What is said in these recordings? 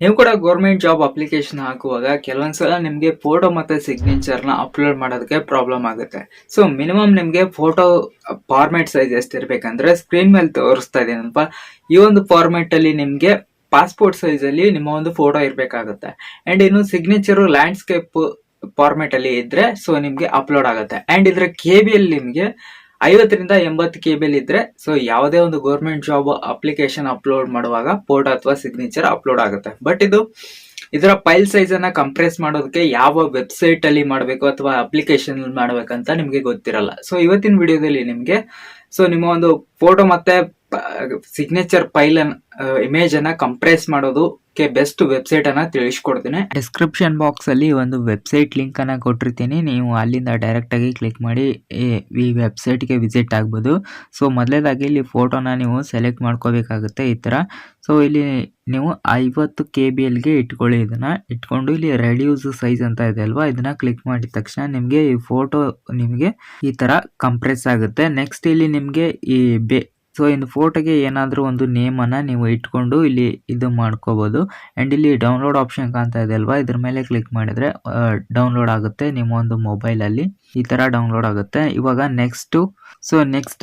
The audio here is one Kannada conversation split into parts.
ನೀವು ಕೂಡ ಗೌರ್ಮೆಂಟ್ ಜಾಬ್ ಅಪ್ಲಿಕೇಶನ್ ಹಾಕುವಾಗ ಕೆಲವೊಂದ್ಸಲ ನಿಮಗೆ ಫೋಟೋ ಮತ್ತೆ ಸಿಗ್ನೇಚರ್ನ ಅಪ್ಲೋಡ್ ಮಾಡೋದಕ್ಕೆ ಪ್ರಾಬ್ಲಮ್ ಆಗುತ್ತೆ. ಸೊ ಮಿನಿಮಮ್ ನಿಮಗೆ ಫೋಟೋ ಫಾರ್ಮ್ಯಾಟ್ ಸೈಜ್ ಎಷ್ಟಿರ್ಬೇಕಂದ್ರೆ ಸ್ಕ್ರೀನ್ ಮೇಲೆ ತೋರಿಸ್ತಾ ಇದ್ದೀನಪ್ಪ. ಈ ಒಂದು ಫಾರ್ಮ್ಯಾಟ್ ಅಲ್ಲಿ ನಿಮಗೆ ಪಾಸ್ಪೋರ್ಟ್ ಸೈಜ್ ಅಲ್ಲಿ ನಿಮ್ಮ ಒಂದು ಫೋಟೋ ಇರಬೇಕಾಗುತ್ತೆ. ಅಂಡ್ ಇನ್ನು ಸಿಗ್ನೇಚರ್ ಲ್ಯಾಂಡ್ಸ್ಕೇಪ್ ಫಾರ್ಮ್ಯಾಟ್ ಅಲ್ಲಿ ಇದ್ರೆ ಸೊ ನಿಮ್ಗೆ ಅಪ್ಲೋಡ್ ಆಗುತ್ತೆ. ಅಂಡ್ ಇದ್ರ KB ಅಲ್ಲಿ ನಿಮ್ಗೆ 50ರಿಂದ 80 KB ಇದ್ರೆ ಸೊ ಯಾವುದೇ ಒಂದು ಗೌರ್ಮೆಂಟ್ ಜಾಬ್ ಅಪ್ಲಿಕೇಶನ್ ಅಪ್ಲೋಡ್ ಮಾಡುವಾಗ ಫೋಟೋ ಅಥವಾ ಸಿಗ್ನೇಚರ್ ಅಪ್ಲೋಡ್ ಆಗುತ್ತೆ. ಬಟ್ ಇದರ ಫೈಲ್ ಸೈಜ್ ಅನ್ನ ಕಂಪ್ರೆಸ್ ಮಾಡೋದಕ್ಕೆ ಯಾವ ವೆಬ್ಸೈಟ್ ಅಲ್ಲಿ ಮಾಡಬೇಕು ಅಥವಾ ಅಪ್ಲಿಕೇಶನ್ ಮಾಡಬೇಕಂತ ನಿಮ್ಗೆ ಗೊತ್ತಿರಲ್ಲ. ಸೊ ಇವತ್ತಿನ ವಿಡಿಯೋದಲ್ಲಿ ನಿಮ್ಗೆ ಸೊ ನಿಮ್ಮ ಒಂದು ಫೋಟೋ ಮತ್ತೆ ಸಿಗ್ನೇಚರ್ ಫೈಲ್ ಇಮೇಜ್ ಅನ್ನ ಕಂಪ್ರೆಸ್ ಮಾಡೋದಕ್ಕೆ ಬೆಸ್ಟ್ ವೆಬ್ಸೈಟ್ ಅನ್ನ ತಿಳಿಸ್ಕೊಡ್ತೀನಿ. ಡಿಸ್ಕ್ರಿಪ್ಷನ್ ಬಾಕ್ಸ್ ಅಲ್ಲಿ ಒಂದು ವೆಬ್ಸೈಟ್ ಲಿಂಕ್ ಅನ್ನ ಕೊಟ್ಟಿರ್ತೀನಿ. ನೀವು ಅಲ್ಲಿಂದ ಡೈರೆಕ್ಟ್ ಆಗಿ ಕ್ಲಿಕ್ ಮಾಡಿ ಈ ವೆಬ್ಸೈಟ್ ಗೆ ವಿಸಿಟ್ ಆಗ್ಬೋದು. ಸೊ ಮೊದಲೇದಾಗಿ ಇಲ್ಲಿ ಫೋಟೋನ ನೀವು ಸೆಲೆಕ್ಟ್ ಮಾಡ್ಕೋಬೇಕಾಗುತ್ತೆ ಈ ತರ. ಸೊ ಇಲ್ಲಿ ನೀವು 50 KBL ಗೆ ಇಟ್ಕೊಳ್ಳಿ. ಇದನ್ನ ಇಟ್ಕೊಂಡು ಇಲ್ಲಿ ರೆಡ್ಯೂಸ್ ಸೈಜ್ ಅಂತ ಇದೆ ಅಲ್ವಾ, ಇದನ್ನ ಕ್ಲಿಕ್ ಮಾಡಿದ ತಕ್ಷಣ ನಿಮ್ಗೆ ಈ ಫೋಟೋ ನಿಮ್ಗೆ ಈ ತರ ಕಂಪ್ರೆಸ್ ಆಗುತ್ತೆ. ನೆಕ್ಸ್ಟ್ ಇಲ್ಲಿ ನಿಮ್ಗೆ ಈ ಸೊ ಇನ್ನು ಫೋಟೋಗೆ ಏನಾದರೂ ಒಂದು ನೇಮ್ ಅನ್ನ ನೀವು ಇಟ್ಕೊಂಡು ಇಲ್ಲಿ ಇದು ಮಾಡ್ಕೋಬಹುದು. ಅಂಡ್ ಇಲ್ಲಿ ಡೌನ್ಲೋಡ್ ಆಪ್ಷನ್ ಕಾಣ್ತಾ ಇದೆ ಅಲ್ವಾ, ಇದ್ರ ಮೇಲೆ ಕ್ಲಿಕ್ ಮಾಡಿದ್ರೆ ಡೌನ್ಲೋಡ್ ಆಗುತ್ತೆ. ನಿಮ್ಮ ಒಂದು ಮೊಬೈಲ್ ಅಲ್ಲಿ ಈ ತರ ಡೌನ್ಲೋಡ್ ಆಗುತ್ತೆ. ಇವಾಗ ನೆಕ್ಸ್ಟ್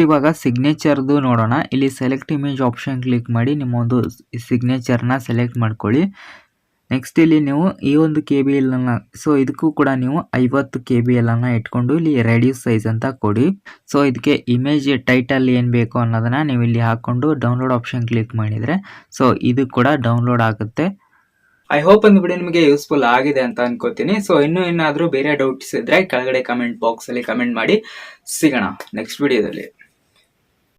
ಇವಾಗ ಸಿಗ್ನೇಚರ್ದು ನೋಡೋಣ. ಇಲ್ಲಿ ಸೆಲೆಕ್ಟ್ ಇಮೇಜ್ ಆಪ್ಷನ್ ಕ್ಲಿಕ್ ಮಾಡಿ ನಿಮ್ಮ ಒಂದು ಸಿಗ್ನೇಚರ್ನ ಸೆಲೆಕ್ಟ್ ಮಾಡ್ಕೊಳ್ಳಿ. ನೆಕ್ಸ್ಟ್ ಇಲ್ಲಿ ನೀವು ಈ ಒಂದು KBL ಅನ್ನ ಸೊ ಇದಕ್ಕೂ ಕೂಡ ನೀವು 50 KBL ಅನ್ನ ಇಟ್ಕೊಂಡು ಇಲ್ಲಿ ರೆಡ್ಯೂಸ್ ಸೈಜ್ ಅಂತ ಕೊಡಿ. ಸೊ ಇದಕ್ಕೆ ಇಮೇಜ್ ಟೈಟಲ್ ಏನ್ ಬೇಕು ಅನ್ನೋದನ್ನ ನೀವು ಇಲ್ಲಿ ಹಾಕೊಂಡು ಡೌನ್ಲೋಡ್ ಆಪ್ಷನ್ ಕ್ಲಿಕ್ ಮಾಡಿದ್ರೆ ಸೊ ಇದು ಕೂಡ ಡೌನ್ಲೋಡ್ ಆಗುತ್ತೆ. ಐ ಹೋಪ್ ಒಂದು ವಿಡಿಯೋ ನಿಮಗೆ ಯೂಸ್ಫುಲ್ ಆಗಿದೆ ಅಂತ ಅನ್ಕೋತೀನಿ. ಸೊ ಏನಾದರೂ ಬೇರೆ ಡೌಟ್ಸ್ ಇದ್ರೆ ಕೆಳಗಡೆ ಕಮೆಂಟ್ ಬಾಕ್ಸ್ ಅಲ್ಲಿ ಕಮೆಂಟ್ ಮಾಡಿ. ಸಿಗೋಣ ನೆಕ್ಸ್ಟ್ ವಿಡಿಯೋದಲ್ಲಿ.